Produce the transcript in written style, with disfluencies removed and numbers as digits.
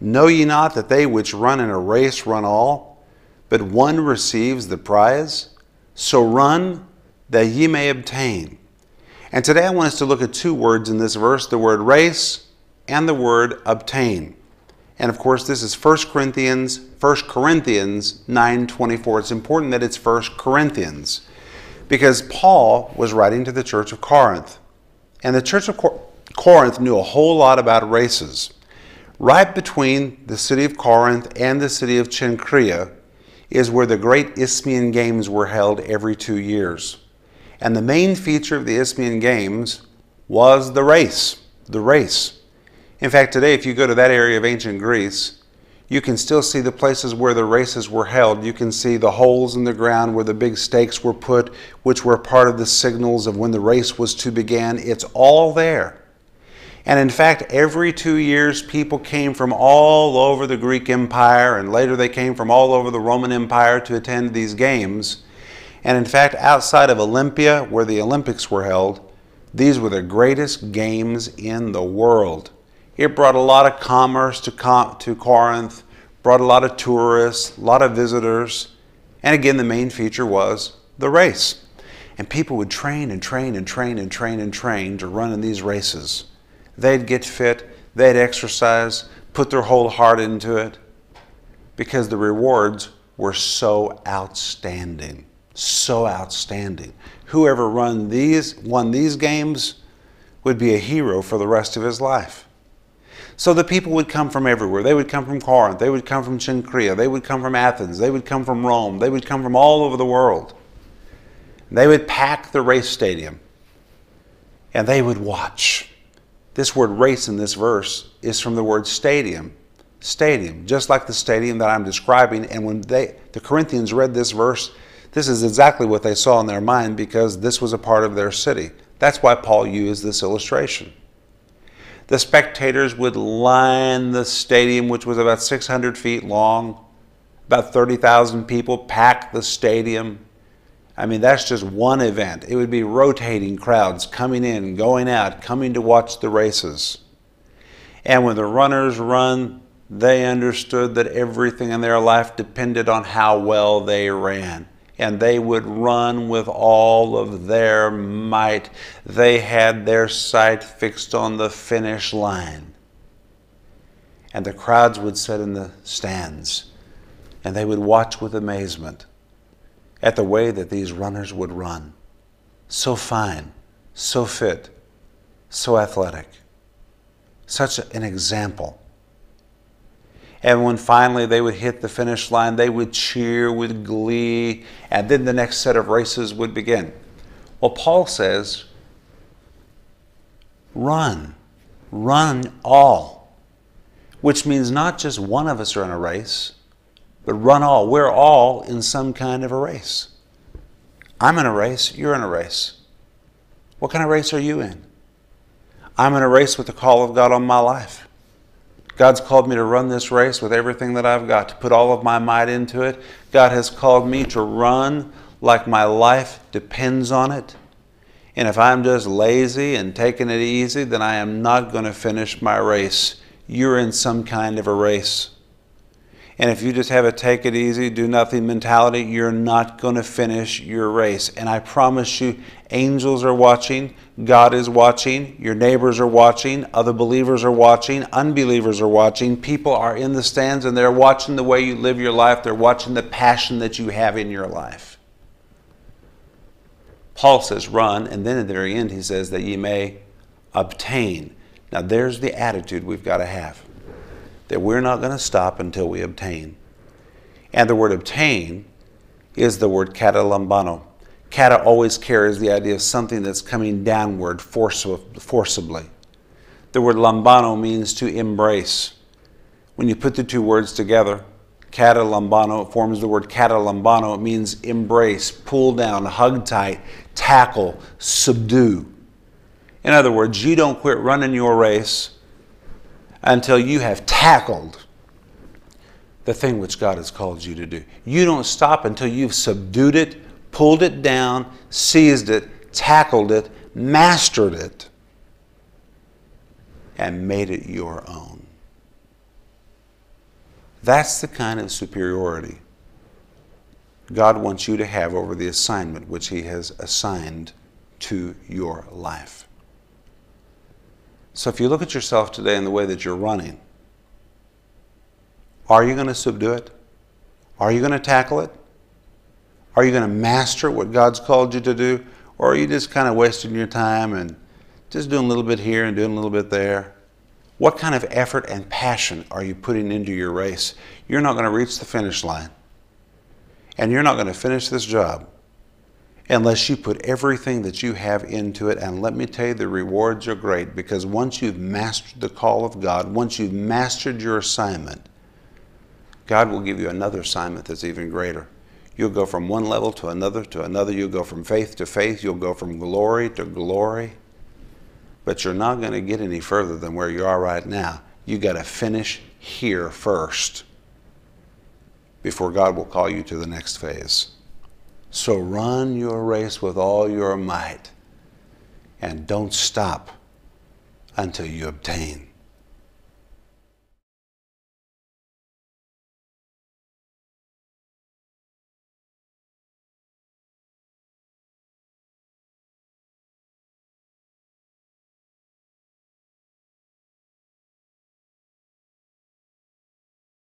Know ye not that they which run in a race run all, but one receives the prize? So run that ye may obtain. And today I want us to look at two words in this verse, the word race and the word obtain. And of course, this is 1 Corinthians 9:24. It's important that it's 1 Corinthians because Paul was writing to the church of Corinth. And the church of Corinth knew a whole lot about races. Right between the city of Corinth and the city of Cenchrea is where the great Isthmian Games were held every 2 years. And the main feature of the Isthmian Games was the race. In fact, today, if you go to that area of ancient Greece, you can still see the places where the races were held. You can see the holes in the ground where the big stakes were put, which were part of the signals of when the race was to begin. It's all there. And in fact, every 2 years, people came from all over the Greek Empire, and later they came from all over the Roman Empire to attend these games. And in fact, outside of Olympia, where the Olympics were held, these were the greatest games in the world. It brought a lot of commerce to Corinth, brought a lot of tourists, a lot of visitors. And again, the main feature was the race. And people would train and train and train and train and train to run in these races. They'd get fit, they'd exercise, put their whole heart into it because the rewards were so outstanding, so outstanding. Whoever won these games would be a hero for the rest of his life. So the people would come from everywhere. They would come from Corinth, they would come from Cenchrea, they would come from Athens, they would come from Rome, they would come from all over the world. They would pack the race stadium and they would watch. This word race in this verse is from the word stadium. Stadium, just like the stadium that I'm describing. And when the Corinthians read this verse, this is exactly what they saw in their mind because this was a part of their city. That's why Paul used this illustration. The spectators would line the stadium, which was about 600 feet long. About 30,000 people packed the stadium. I mean, that's just one event. It would be rotating crowds coming in, going out, coming to watch the races. And when the runners run, they understood that everything in their life depended on how well they ran. And they would run with all of their might. They had their sight fixed on the finish line. And the crowds would sit in the stands, and they would watch with amazement at the way that these runners would run. So fine, so fit, so athletic. Such an example. And when finally they would hit the finish line, they would cheer with glee, and then the next set of races would begin. Well, Paul says, run all, which means not just one of us are in a race, but run all. We're all in some kind of a race. I'm in a race, you're in a race. What kind of race are you in? I'm in a race with the call of God on my life. God's called me to run this race with everything that I've got, to put all of my might into it. God has called me to run like my life depends on it. And if I'm just lazy and taking it easy, then I am not going to finish my race. You're in some kind of a race. And if you just have a take it easy, do nothing mentality, you're not going to finish your race. And I promise you, angels are watching, God is watching, your neighbors are watching, other believers are watching, unbelievers are watching. People are in the stands and they're watching the way you live your life. They're watching the passion that you have in your life. Paul says run, and then at the very end he says that ye may obtain. Now there's the attitude we've got to have, that we're not going to stop until we obtain. And the word obtain is the word kata lambano. Kata always carries the idea of something that's coming downward forcibly. The word lambano means to embrace. When you put the two words together, kata lambano forms the word kata lambano. It means embrace, pull down, hug tight, tackle, subdue. In other words, you don't quit running your race until you have tackled the thing which God has called you to do. You don't stop until you've subdued it, pulled it down, seized it, tackled it, mastered it, and made it your own. That's the kind of superiority God wants you to have over the assignment which He has assigned to your life. So if you look at yourself today in the way that you're running, are you going to subdue it? Are you going to tackle it? Are you going to master what God's called you to do? Or are you just kind of wasting your time and just doing a little bit here and doing a little bit there? What kind of effort and passion are you putting into your race? You're not going to reach the finish line. And you're not going to finish this job unless you put everything that you have into it. And let me tell you, the rewards are great, because once you've mastered the call of God, once you've mastered your assignment, God will give you another assignment that's even greater. You'll go from one level to another to another. You'll go from faith to faith. You'll go from glory to glory. But you're not going to get any further than where you are right now. You got to finish here first before God will call you to the next phase. So run your race with all your might, and don't stop until you obtain